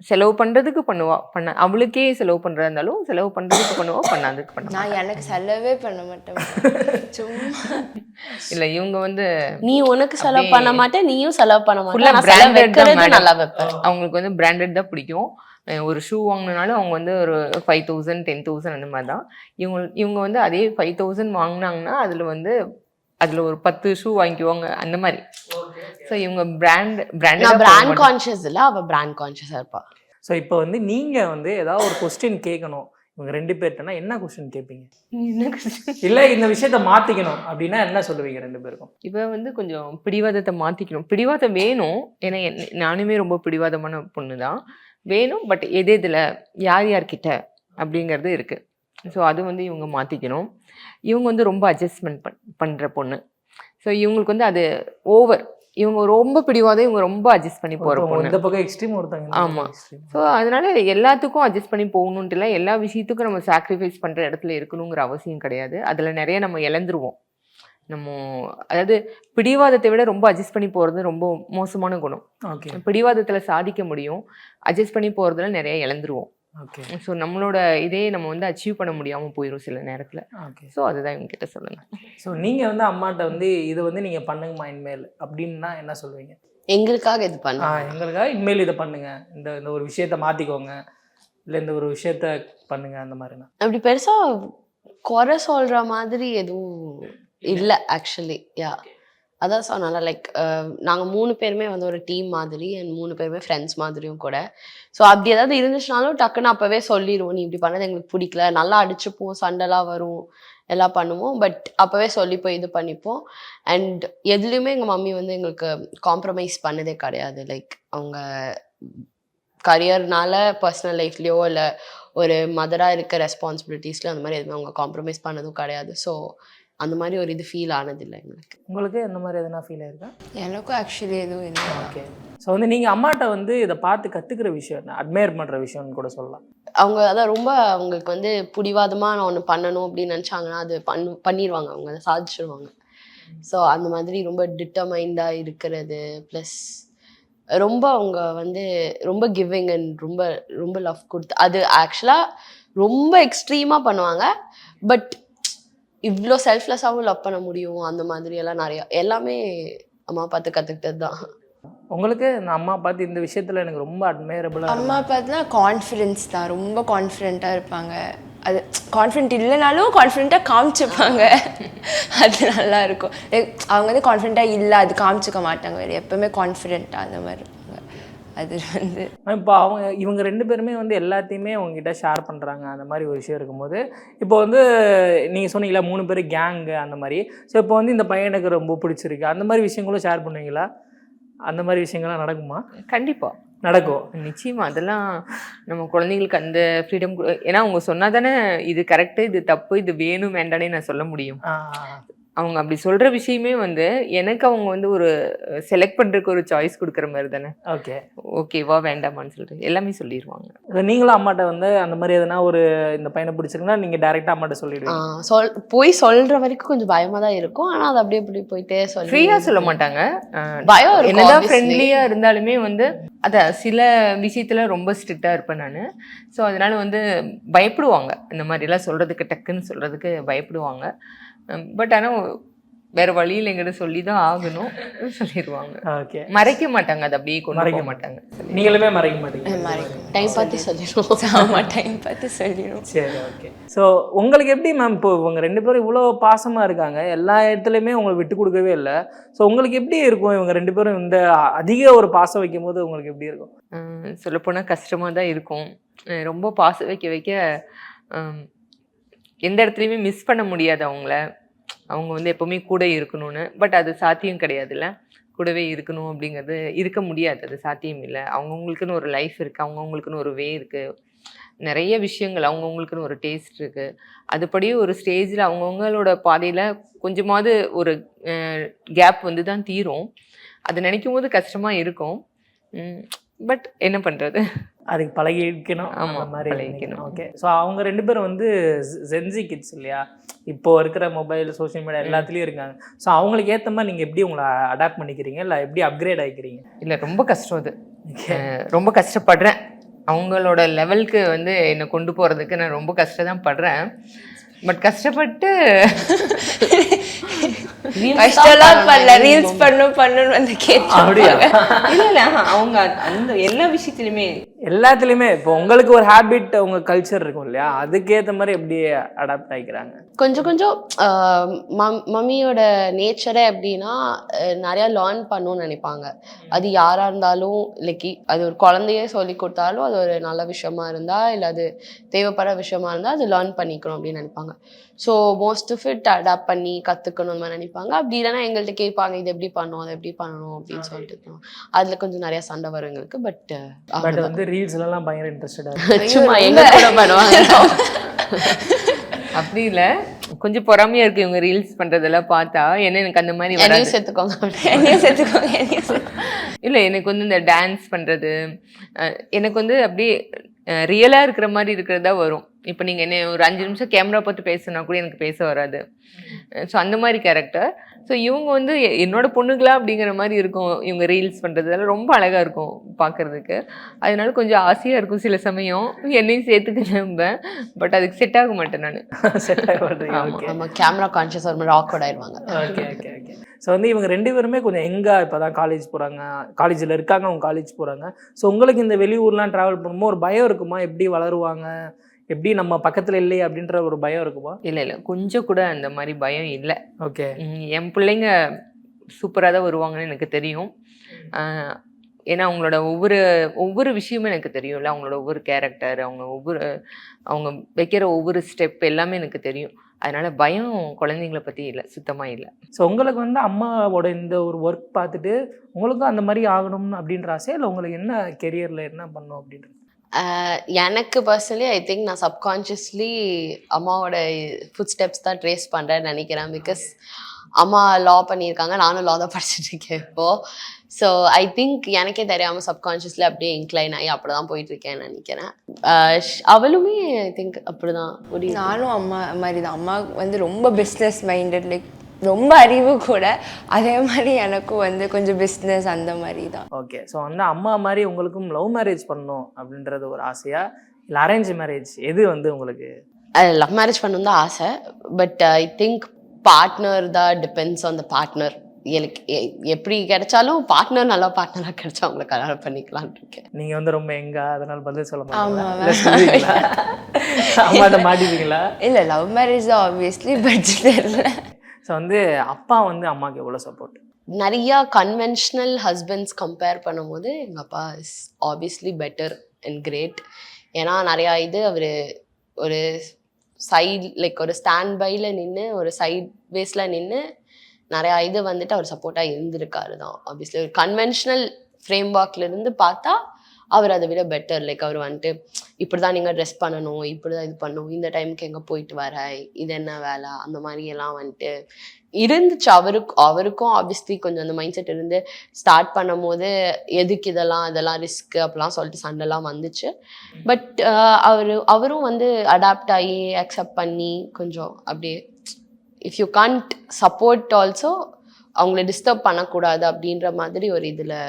செலவு பண்றதுக்கு பண்ணுவா, அவளுக்கே செலவு பண்றதா இருந்தாலும் செலவு பண்றதுக்கு பண்ணுவா, பண்ணாததுக்கு பண்ணுவா. நான் எனக்கு செலவே பண்ண மாட்டேன் சும்மா. இல்ல இவங்க வந்து நீ உனக்கு செலவு பண்ண மாட்டேன், நீயும் செலவு பண்ண ஃபுல்லா மாட்டேன். பிராண்டட் தான் madam. நல்லா வைப்பேன். அவங்களுக்கு வந்து பிராண்டட் தான் பிடிக்கும். ஒரு ஷூ வாங்கினாலும் அவங்க வந்து ஒரு 5,000 10,000 அந்த மாதிரி தான். இவங்க வந்து அதே 5,000 வாங்கினாங்கன்னா அதுல ஒரு 10 ஷூ வாங்கிக்குவாங்க அந்த மாதிரி. ஸோ இவங்க பிராண்ட் கான்ஷியஸ் இல்லை, அவ பிராண்ட் கான்ஷியஸா இருப்பா. ஸோ இப்போ வந்து நீங்கள் வந்து ஏதாவது ஒரு கொஸ்டின் கேட்கணும் இவங்க 2 பேர்ட்டனா என்ன கொஸ்டின் கேட்பீங்க? இல்லை இந்த விஷயத்த மாற்றிக்கணும் அப்படின்னா என்ன சொல்லுவீங்க 2 பேருக்கும்? இப்போ வந்து கொஞ்சம் பிடிவாதத்தை மாற்றிக்கணும். பிடிவாதம் வேணும், ஏன்னா நானுமே ரொம்ப பிடிவாதமான பொண்ணு தான், வேணும். பட் எதில் யார்கிட்ட அப்படிங்கிறது இருக்குது. ஸோ அது வந்து இவங்க மாற்றிக்கணும். இவங்க வந்து ரொம்ப அட்ஜஸ்ட்மெண்ட் பண்ணுற பொண்ணு. ஸோ இவங்களுக்கு வந்து அது ஓவர். இவங்க ரொம்ப பிடிவாதம், இவங்க ரொம்ப அட்ஜஸ்ட் பண்ணி போகிற பொண்ணு. இந்த பக்கம் எக்ஸ்ட்ரீம் ஒருத்தாங்க. ஆமாம். ஸோ அதனால எல்லாத்துக்கும் அட்ஜஸ்ட் பண்ணி போகணுன்ட்டு இல்லை, எல்லா விஷயத்துக்கும் நம்ம சாக்ரிஃபைஸ் பண்ணுற இடத்துல இருக்கணுங்கிற அவசியம் கிடையாது. அதில் நிறைய நம்ம இழந்துருவோம். அதாவது பிடிவாதத்தை விட ரொம்ப அட்ஜஸ்ட் பண்ணி போகிறது ரொம்ப மோசமான குணம். ஓகே. பிடிவாதத்தில் சாதிக்க முடியும், அட்ஜஸ்ட் பண்ணி போகிறதுல நிறைய இழந்துருவோம். ஓகே. ஸோ நம்மளோட இதே நம்ம வந்து அச்சீவ் பண்ண முடியாமல் போயிடும் சில நேரத்தில். ஓகே. ஸோ அதுதான் இவங்க கிட்ட சொல்லணும். ஸோ நீங்கள் வந்து அம்மாட்ட வந்து இது வந்து நீங்கள் பண்ணுங்கம்மா இனிமேல் அப்படின்னா என்ன சொல்லுவீங்க? எங்களுக்காக இது பண்ண எங்களுக்காக இனிமேல் இதை பண்ணுங்க, இந்த ஒரு விஷயத்த மாற்றிக்கோங்க, இல்லை இந்த ஒரு விஷயத்த பண்ணுங்க அந்த மாதிரினா? அப்படி பெருசா குறை சொல்ற மாதிரி எதுவும் இல்லை ஆக்சுவலி. அதான் சொன்னால லைக் நாங்கள் 3 பேருமே வந்து ஒரு டீம் மாதிரி அண்ட் 3 பேருமே ஃப்ரெண்ட்ஸ் மாதிரியும் கூட. ஸோ அப்படி ஏதாவது இருந்துச்சுனாலும் டக்குன்னு அப்போவே சொல்லிடுவோம், நீ இப்படி பண்ணது எங்களுக்கு பிடிக்கல, நல்லா அடிச்சுப்போம், சண்டைலாம் வரும், எல்லாம் பண்ணுவோம். பட் அப்போவே சொல்லி போய் இது பண்ணிப்போம். அண்ட் எதுலேயுமே எங்கள் மம்மி வந்து எங்களுக்கு காம்ப்ரமைஸ் பண்ணதே கிடையாது. லைக் அவங்க கரியர்னால பர்சனல் லைஃப்லேயோ இல்லை ஒரு மதராக இருக்க ரெஸ்பான்சிபிலிட்டிஸ்ல அந்த மாதிரி எதுவுமே அவங்க காம்ப்ரமைஸ் பண்ணதும் கிடையாது. ஸோ அந்த மாதிரி ஒரு இது ஃபீல் ஆனதில்லை எங்களுக்கு. உங்களுக்கு இந்த மாதிரி எதனா ஃபீல் ஆயிருக்கா? எனக்கும் ஆக்சுவலி எதுவும் இல்லை. ஓகே. ஸோ வந்து நீங்கள் அம்மாட்ட வந்து இதை பார்த்து கற்றுக்கிற விஷயம் என்ன, அட்மையர் பண்ணுற விஷயம்னு கூட சொல்லலாம். அவங்க அதான் ரொம்ப அவங்களுக்கு வந்து பிடிவாதமாக நான் ஒன்று பண்ணணும் அப்படின்னு நினச்சாங்கன்னா அது பண்ணிடுவாங்க, அவங்க அதை சாதிச்சிடுவாங்க. ஸோ அந்த மாதிரி ரொம்ப டிட்டர்மைண்டாக இருக்கிறது, ப்ளஸ் ரொம்ப அவங்க வந்து ரொம்ப கிவிங் அண்ட் ரொம்ப ரொம்ப லவ் கொடுத்து, அது ஆக்சுவலாக ரொம்ப எக்ஸ்ட்ரீமாக பண்ணுவாங்க. பட் இவ்வளோ செல்ஃப்லெஸ்ஸாகவும் லவ் பண்ண முடியும் அந்த மாதிரி எல்லாம் நிறையா எல்லாமே அம்மா பார்த்து கற்றுக்கிட்டது தான். உங்களுக்கு இந்த அம்மா பார்த்து இந்த விஷயத்தில் எனக்கு ரொம்ப அட்மையரபுளாக அம்மா பார்த்தா கான்ஃபிடென்ஸ் தான், ரொம்ப கான்ஃபிடென்ட்டாக இருப்பாங்க. அது கான்ஃபிடென்ட் இல்லைனாலும் கான்ஃபிடென்ட்டாக காமிச்சுப்பாங்க. அது நல்லா இருக்கும். அவங்க வந்து கான்ஃபிடென்ட்டாக இல்லை அது காமிச்சிக்க மாட்டாங்க, வேறு எப்போவுமே கான்ஃபிடென்ட்டாக அந்த மாதிரி இருப்பாங்க. அது வந்து இப்போ இவங்க 2 பேருமே வந்து எல்லாத்தையுமே உங்ககிட்ட ஷேர் பண்ணுறாங்க அந்த மாதிரி ஒரு விஷயம் இருக்கும்போது, இப்போ வந்து நீங்கள் சொன்னீங்களா 3 பேர் கேங்கு அந்த மாதிரி. ஸோ இப்போ வந்து இந்த பையனுக்கு ரொம்ப பிடிச்சிருக்கு அந்த மாதிரி விஷயங்களும் ஷேர் பண்ணுவீங்களா? அந்த மாதிரி விஷயங்கள்லாம் நடக்குமா? கண்டிப்பா நடக்கும். நிச்சயமா அதெல்லாம் நம்ம குழந்தைங்களுக்கு அந்த ஃப்ரீடம், ஏன்னா அவங்க சொன்னா தானே இது கரெக்டு, இது தப்பு, இது வேணும் வேண்டானே நான் சொல்ல முடியும். அவங்க அப்படி சொல்ற விஷயமே வந்து எனக்கு அவங்க வந்து ஒரு செலக்ட் பண்றதுக்கு ஒரு சாய்ஸ் கொடுக்குற மாதிரி தானே. ஓகே, ஓகேவா வேண்டாமான்னு சொல்லிட்டு எல்லாமே சொல்லிடுவாங்க. நீங்களும் அம்மாட்ட வந்து அந்த மாதிரி எதனா ஒரு இந்த பையனை பிடிச்சிருக்குன்னா நீங்கள் டேரெக்டாக அம்மாட்ட சொல்லிடுவீங்க? போய் சொல்ற வரைக்கும் கொஞ்சம் பயமா தான் இருக்கும். ஆனால் அது அப்படியே இப்படி போயிட்டே சொல்லி ஃப்ரீயா சொல்ல மாட்டாங்க. பயம் இருக்கும். என்னதான் ஃப்ரெண்ட்லியா இருந்தாலுமே வந்து அத சில விஷயத்துல ரொம்ப ஸ்ட்ரிக்டா இருப்பேன் நான். ஸோ அதனால வந்து பயப்படுவாங்க, இந்த மாதிரிலாம் சொல்றதுக்கு, டக்குன்னு சொல்றதுக்கு பயப்படுவாங்க. பட் ஆனால் வேற வழியில் எங்கிட்ட சொல்லி தான் ஆகணும், சொல்லிடுவாங்க. ஓகே, மறைக்க மாட்டாங்க, அதை அப்படியே கொண்டு போக மாட்டாங்க. நீங்களுமே மறைக்க மாட்டீங்க? டைம் பார்த்து சொல்லிடுவோம். ஆமாம், டைம் பார்த்து சொல்லிடுவோம். சரி, ஓகே. ஸோ உங்களுக்கு எப்படி மேம், இப்போ இவங்க 2 பேரும் இவ்வளோ பாசமாக இருக்காங்க, எல்லா இடத்துலையுமே உங்களை விட்டு கொடுக்கவே இல்லை. ஸோ உங்களுக்கு எப்படி இருக்கும் இவங்க 2 பேரும் இந்த அதிக ஒரு பாசம் வைக்கும் போது உங்களுக்கு எப்படி இருக்கும்? சொல்லப்போனால் கஷ்டமாக தான் இருக்கும். ரொம்ப பாசம் வைக்க வைக்க எந்த இடத்துலையுமே மிஸ் பண்ண முடியாது அவங்கள. அவங்க வந்து எப்போவுமே கூட இருக்கணும்னு, பட் அது சாத்தியம் கிடையாதுல்ல. கூடவே இருக்கணும் அப்படிங்கிறது இருக்க முடியாது, அது சாத்தியம் இல்லை. அவங்கவுங்களுக்குன்னு ஒரு லைஃப் இருக்குது, அவங்கவுங்களுக்குன்னு ஒரு வே இருக்குது, நிறைய விஷயங்கள் அவங்கவுங்களுக்குன்னு ஒரு டேஸ்ட் இருக்குது. அதுபடியே ஒரு ஸ்டேஜில் அவங்கவுங்களோட பாதையில் கொஞ்சமாவது ஒரு கேப் வந்து தான் தீரும். அது நினைக்கும் போது கஷ்டமாக இருக்கும். பட் என்ன பண்ணுறது, அதுக்கு பழகிக்கணும். ஆமாம், அந்த மாதிரி பழகிக்கணும். ஓகே. ஸோ அவங்க 2 பேரும் வந்து ஜென்சி கிட்ஸ் இல்லையா, இப்போ இருக்கிற மொபைல் சோஷியல் மீடியா எல்லாத்துலேயும் இருக்காங்க. ஸோ அவங்களுக்கு ஏற்ற மாதிரி நீங்கள் எப்படி உங்களை அடாப்ட் பண்ணிக்கிறீங்க, இல்லை எப்படி அப்கிரேட் ஆகிக்கிறீங்க? இல்லை, ரொம்ப கஷ்டம் அது. ரொம்ப கஷ்டப்படுறேன். அவங்களோட லெவலுக்கு வந்து என்னை கொண்டு போகிறதுக்கு நான் ரொம்ப கஷ்டம் தான் படுறேன். பட் கஷ்டப்பட்டு கஷ்டம்லாம் பண்ணல, ரீல்ஸ் பண்ணணும் வந்து கேட்டு. அப்படியா? இல்லை அவங்க அந்த எல்லா விஷயத்துலையுமே எல்லாத்துலேயுமே இப்போ உங்களுக்கு ஒரு ஹேபிட், உங்கள் கல்ச்சர் இருக்கும் இல்லையா, அதுக்கேற்ற மாதிரி எப்படி அடாப்ட் ஆகிக்கிறாங்க? கொஞ்சம் கொஞ்சம் மம்மியோட நேச்சரே எப்படின்னா நிறையா லேர்ன் பண்ணணும்னு நினைப்பாங்க. அது யாராக இருந்தாலும், லைக் அது ஒரு குழந்தையே சொல்லி கொடுத்தாலும் அது ஒரு நல்ல விஷயமா இருந்தால், இல்லை அது தேவைப்படுற விஷயமா இருந்தால் அது லேர்ன் பண்ணிக்கணும் அப்படின்னு நினைப்பாங்க. So most of it adapt பண்ணி கற்றுக்கணும் மாதிரி நினைப்பாங்க. அப்படி இல்லைன்னா எங்கள்கிட்ட கேட்பாங்க, இது எப்படி பண்ணணும், அதை எப்படி பண்ணணும் அப்படின்னு சொல்லிட்டு. அதில் கொஞ்சம் நிறையா சண்டை வரும் எங்களுக்கு. பட் வந்து ரீல்ஸ்லாம் பயங்கர இன்ட்ரெஸ்டடாக சும்மா எங்க கூட பண்ணுவாங்க. அப்படி இல்லை, கொஞ்சம் பொறாமையாக இருக்குது இவங்க ரீல்ஸ் பண்ணுறதெல்லாம் பார்த்தா. ஏன்னா எனக்கு அந்த மாதிரி என்னையும் சேர்த்துக்கோங்க. இல்லை, எனக்கு வந்து இந்த டான்ஸ் பண்ணுறது எனக்கு வந்து அப்படியே ரியலாக இருக்கிற மாதிரி இருக்கிறதா வரும். இப்போ நீங்கள் என்ன ஒரு 5 நிமிஷம் கேமரா பார்த்து பேசுனா கூட எனக்கு பேச வராது. ஸோ அந்த மாதிரி கேரக்டர். ஸோ இவங்க வந்து என்னோட பொண்ணுங்களா அப்படிங்கிற மாதிரி இருக்கும். இவங்க ரீல்ஸ் பண்ணுறதுல ரொம்ப அழகாக இருக்கும் பார்க்குறதுக்கு. அதனால கொஞ்சம் ஆசையாக இருக்கும் சில சமயம் என்னையும் சேர்த்துக்க நம்பேன். பட் அதுக்கு செட் ஆக மாட்டேன் நான். செட் ஆக மாட்டேன். நம்ம கேமரா கான்ஷியஸ் ஒரு மாதிரி ஆக்வர்ட் ஆயிடுவாங்க. Okay okay okay. ஸோ வந்து இவங்க 2 பேருமே கொஞ்சம் எங்கே இப்போ தான் காலேஜ் போகிறாங்க, காலேஜில் இருக்காங்க, அவங்க காலேஜ் போகிறாங்க. ஸோ உங்களுக்கு இந்த வெளியூர்லாம் ட்ராவல் பண்ணும்போது ஒரு பயம் இருக்குமா, எப்படி வளருவாங்க, எப்படி நம்ம பக்கத்தில் இல்லையே அப்படின்ற ஒரு பயம் இருக்குமா? இல்லை இல்லை, கொஞ்சம் கூட அந்த மாதிரி பயம் இல்லை. ஓகே. என் பிள்ளைங்க சூப்பராக தான் வருவாங்கன்னு எனக்கு தெரியும். ஏன்னா அவங்களோட ஒவ்வொரு விஷயமும் எனக்கு தெரியும்ல. அவங்களோட ஒவ்வொரு கேரக்டர், அவங்க வைக்கிற ஒவ்வொரு ஸ்டெப் எல்லாமே எனக்கு தெரியும். அதனால பயம் குழந்தைங்கள பற்றி இல்லை, சுத்தமாக இல்லை. ஸோ உங்களுக்கு வந்து அம்மாவோட இந்த ஒரு ஒர்க் பார்த்துட்டு உங்களுக்கும் அந்த மாதிரி ஆகணும்னு அப்படின்ற ஆசையா, இல்லை உங்களுக்கு என்ன கெரியரில் என்ன பண்ணணும் அப்படின்றது? எனக்கு பர்சனலி ஐ திங்க் நான் சப்கான்ஷியஸ்லி அம்மாவோட ஃபுட் ஸ்டெப்ஸ் தான் ட்ரேஸ் பண்ணுறேன்னு நினைக்கிறேன். பிகாஸ் அம்மா லா பண்ணியிருக்காங்க, நானும் லா தான் படிச்சுட்டு இருக்கேன் இப்போது. ஸோ ஐ திங்க் எனக்கே தெரியாமல் சப்கான்ஷியஸ்லி அப்படியே இன்க்ளைன் ஆகி அப்படி தான் போயிட்டுருக்கேன்னு நினைக்கிறேன். அவளுமே ஐ திங்க் அப்படி தான் முடியும். நானும் அம்மா மாதிரி தான். அம்மா வந்து ரொம்ப பிஸ்னஸ் மைண்டட், லைக் ரொம்ப அறிவு கூட. அதே மாதிரி எனக்கும் வந்து கொஞ்சம் பிஸ்னஸ் அந்த மாதிரி தான். ஓகே. ஸோ வந்து அம்மா மாதிரி உங்களுக்கும் லவ் மேரேஜ் பண்ணணும் அப்படின்றது ஒரு ஆசையா, இல்லை அரேஞ்ச் மேரேஜ் எது வந்து உங்களுக்கு? லவ் மேரேஜ் பண்ணணும் தான் ஆசை. பட் ஐ திங்க் பார்ட்னர் தான் டிபெண்ட்ஸ் ஆன் த பார்ட்னர். எனக்கு எப்படி கிடைச்சாலும் பார்ட்னர் நல்ல பார்ட்னராக கிடைச்சா அவங்களை கல்யாணம் பண்ணிக்கலான் இருக்கேன். நீங்கள் வந்து ரொம்ப எங்க அதனால பதில் சொல்ல ஆமாம். மாட்டீங்களா? அம்மாட்ட மாட்டிப்பீங்களா? இல்லை, லவ் மேரேஜ் தான் ஆப்வியஸ்லி. பட் தெரியல. ஸோ வந்து அப்பா வந்து அம்மாவுக்கு எவ்வளோ சப்போர்ட்? நிறையா கன்வென்ஷனல் ஹஸ்பண்ட்ஸ் கம்பேர் பண்ணும்போது எங்கள் அப்பா is obviously better and great. ஏன்னா நிறையா இது அவர் ஒரு சைட் லைக் ஒரு ஸ்டாண்ட் பையில் நின்று ஒரு சைட் வேஸில் நின்று நிறையா இது வந்துட்டு அவர் சப்போர்ட்டாக இருந்திருக்காரு தான். ஆப்வியஸ்லி ஒரு கன்வென்ஷனல் ஃப்ரேம் ஒர்க்லேருந்து பார்த்தா அவர் அதை விட பெட்டர். லைக் அவர் வந்துட்டு இப்படி தான் நீங்கள் ட்ரெஸ் பண்ணணும், இப்படி தான் இது பண்ணணும், இந்த டைமுக்கு எங்கே போயிட்டு வர, இது என்ன வேலை, அந்த மாதிரியெல்லாம் வந்துட்டு இருந்துச்சு. அவருக்கும் ஆப்வியஸ்லி கொஞ்சம் அந்த மைண்ட் செட் இருந்து ஸ்டார்ட் பண்ணும் போது எதுக்கு இதெல்லாம் ரிஸ்க்கு அப்படிலாம் சொல்லிட்டு சண்டைலாம் வந்துச்சு. பட் அவரும் வந்து அடாப்ட் ஆகி அக்செப்ட் பண்ணி கொஞ்சம் அப்படியே if you can't support also அவங்கள டிஸ்டர்ப் பண்ணக்கூடாது அப்படின்ற மாதிரி ஒரு இதில்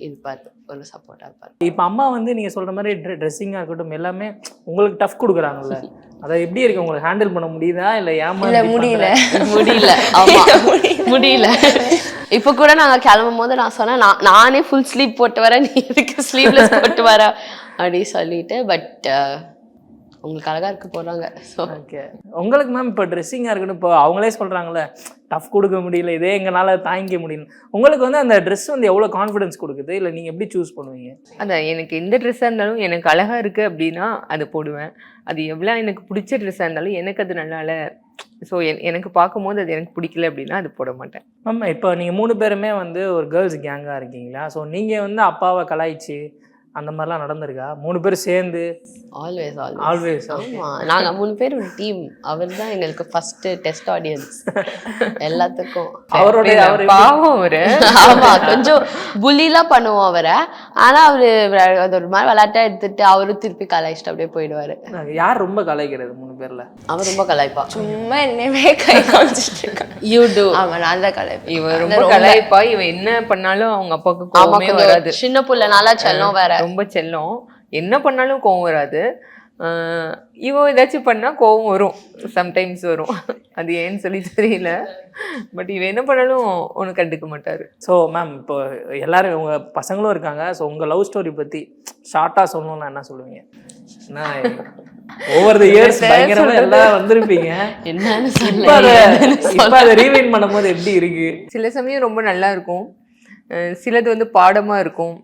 இருப்பார், ஒரு சப்போர்ட்டாக இருப்பார். இப்போ அம்மா வந்து நீங்கள் சொல்கிற மாதிரி ட்ரெஸ்ஸிங்காக இருக்கட்டும் எல்லாமே உங்களுக்கு டஃப் கொடுக்குறாங்கல்ல, அதை எப்படி இருக்கு உங்களுக்கு ஹேண்டில் பண்ண முடியுதா, இல்லை முடியல. ஆமாம், முடியல. இப்போ கூட நாங்கள் கிளம்பும் போது நான் சொன்னேன், நானே ஃபுல் ஸ்லீவ் போட்டு வரேன், நீ எதுக்கு ஸ்லீவ்லெஸ் போட்டு வர அப்படி சொல்லிட்டு. பட் உங்களுக்கு அழகாக இருக்க போகிறாங்க. So okay. உங்களுக்கு மேம் இப்போ ட்ரெஸ்ஸிங்காக இருக்கட்டும், இப்போ அவங்களே சொல்கிறாங்களே டஃப் கொடுக்க முடியல, இதே எங்களால் தாங்கிக்க முடியல, உங்களுக்கு வந்து அந்த ட்ரெஸ் வந்து எவ்வளோ கான்ஃபிடன்ஸ் கொடுக்குது, இல்லை நீங்கள் எப்படி சூஸ் பண்ணுவீங்க? அதான் எனக்கு எந்த ட்ரெஸ்ஸாக இருந்தாலும் எனக்கு அழகாக இருக்குது அப்படின்னா அதை போடுவேன். அது எவ்வளோ எனக்கு பிடிச்ச ட்ரெஸ்ஸாக இருந்தாலும் எனக்கு அது நல்லா ஸோ எனக்கு பார்க்கும்போது அது எனக்கு பிடிக்கல அப்படின்னா அது போட மாட்டேன். மேம் இப்போ நீங்கள் 3 பேருமே வந்து ஒரு கேர்ள்ஸ் கேங்காக இருக்கீங்களா? ஸோ நீங்கள் வந்து அப்பாவை கலாய்ச்சி அந்த மாதிரிலாம் நடந்திருக்கா 3 பேர் சேர்ந்து? ஆல்வேஸ். ஆமாம், நாங்கள் 3 பேர் ஒரு டீம். அவர் தான் எங்களுக்கு ஃபர்ஸ்ட் டெஸ்ட் ஆடியன்ஸ் எல்லாத்துக்கும். அவருடைய பாவம் அவரு. ஆமாம், கொஞ்சம் புள்ளிலாம் பண்ணுவோம் அவரை. ஆனால் அவர் அது ஒரு மாதிரி விளையாட்டா எடுத்துட்டு அவரும் திருப்பி கலாய்ச்சிட்டு அப்படியே போயிடுவார். யார் ரொம்ப கலாய்க்கிறது 3 பேரில்? அவர் ரொம்ப கலாய்ப்பா. சும்மா என்னவே கை காமிச்சிட்டு இருக்கான். You too. ஆமாம், நான் தான் கலாய்ப்பேன். இவன் ரொம்ப கலாய்ப்பா. இவன் என்ன பண்ணாலும் அவங்க அப்பாவுக்கு கோவமே வராது. சின்ன புள்ள நல்லா செல்லம் வேற, ரொம்ப செல்லம். என்ன பண்ணாலும் கோவம் வராது. இவன் ஏதாச்சும் பண்ணா கோவம் வரும், சம்டைம்ஸ் வரும். அது ஏன்னு சொல்லி தெரியல. பட் இவன் என்ன பண்ணாலும் ஒன்று கண்டுக்க மாட்டாரு. ஸோ மேம் இப்போ எல்லாரும் உங்கள் பசங்களும் இருக்காங்க. ஸோ உங்கள் லவ் ஸ்டோரி பற்றி ஷார்ட்டாக சொல்லணும்னா என்ன சொல்லுவீங்க? ஏன்னா ஓவர் தி இயர்ஸ் பயங்கரமா எல்லாம் வந்திருப்பீங்க. என்னன்னு இப்போ அதை ரீவைண்ட் பண்ணும்போது எப்படி இருக்கு? சில சமயம் ரொம்ப நல்லா இருக்கும், சிலது வந்து பாடமாக இருக்கும்.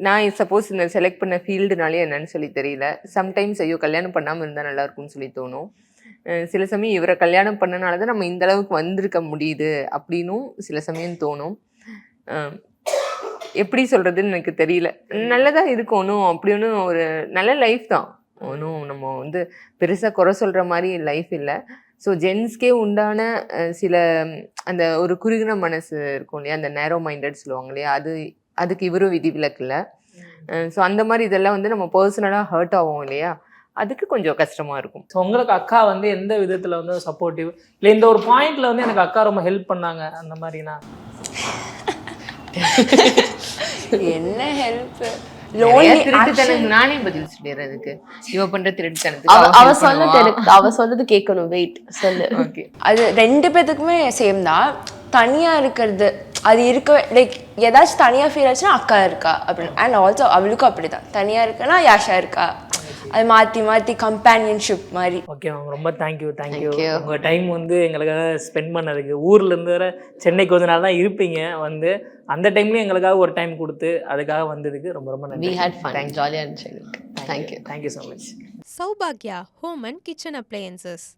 நான் சப்போஸ் இந்த செலக்ட் பண்ண ஃபீல்டுனாலே என்னன்னு சொல்லி தெரியல. சம்டைம்ஸ் ஐயோ கல்யாணம் பண்ணாமல் இருந்தால் நல்லா இருக்கும்னு சொல்லி தோணும். சில சமயம் இவரை கல்யாணம் பண்ணனால தான் நம்ம இந்த அளவுக்கு வந்திருக்க முடியுது அப்படின்னும் சில சமயம் தோணும். எப்படி சொல்கிறதுன்னு எனக்கு தெரியல. நல்லதாக இருக்கும், ஒன்றும் அப்படி ஒன்றும் ஒரு நல்ல லைஃப் தான். ஒன்றும் நம்ம வந்து பெருசாக குறை சொல்கிற மாதிரி லைஃப் இல்லை. ஸோ ஜென்ஸ்க்கே உண்டான சில அந்த ஒரு குறுகின மனசு இருக்கும் இல்லையா, அந்த நேரோ மைண்டட் சொல்லுவாங்க இல்லையா, அதுக்கு இவரும் விதிவிலக்கு இல்லை. ஸோ அந்த மாதிரி இதெல்லாம் வந்து நம்ம பர்சனலாக ஹர்ட் ஆகும் இல்லையா, அதுக்கு கொஞ்சம் கஷ்டமாக இருக்கும். ஸோ உங்களுக்கு அக்கா வந்து எந்த விதத்தில் வந்து சப்போர்ட்டிவ், இல்லை இந்த ஒரு பாயிண்டில் வந்து எனக்கு அக்கா ரொம்ப ஹெல்ப் பண்ணாங்க அந்த மாதிரினா? என்ன ஹெல்ப்? நானே பதில் சொல்லிடுறதுக்கு இவ பண்ற திருட்டுத்தனத்துக்கு அவ சொல்றது கேட்கணும். வெயிட் சொல்லு. ஓகே, அது 2 பேத்துக்குமே சேம் தான். தனியா இருக்கிறது அது இருக்க லைக் ஏதாச்சும் தனியா ஃபீல் ஆச்சுன்னா அக்கா இருக்கா அப்படின்னு. அண்ட் ஆல்சோ அவளுக்கும் அப்படிதான், தனியா இருக்குன்னா யாஷா இருக்கா. அது மாற்றி மாற்றி கம்பேனியன்ஷிப் மாதிரி. ஓகே மேம், ரொம்ப தேங்க்யூ. உங்கள் டைம் வந்து எங்களுக்காக ஸ்பெண்ட் பண்ணதுக்கு. ஊர்லேருந்து வர சென்னை கொஞ்ச நாள் தான் இருப்பீங்க வந்து, அந்த டைம்லேயும் எங்களுக்காக ஒரு டைம் கொடுத்து அதுக்காக வந்ததுக்கு ரொம்ப ரொம்ப நன்றி. We had fun. ஜாலியாக இருந்துச்சு. Thank you so much. Saubhagya Home and Kitchen Appliances.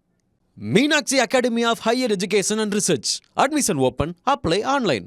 Meenakshi Academy of Higher Education and Research. Admission open. Apply online.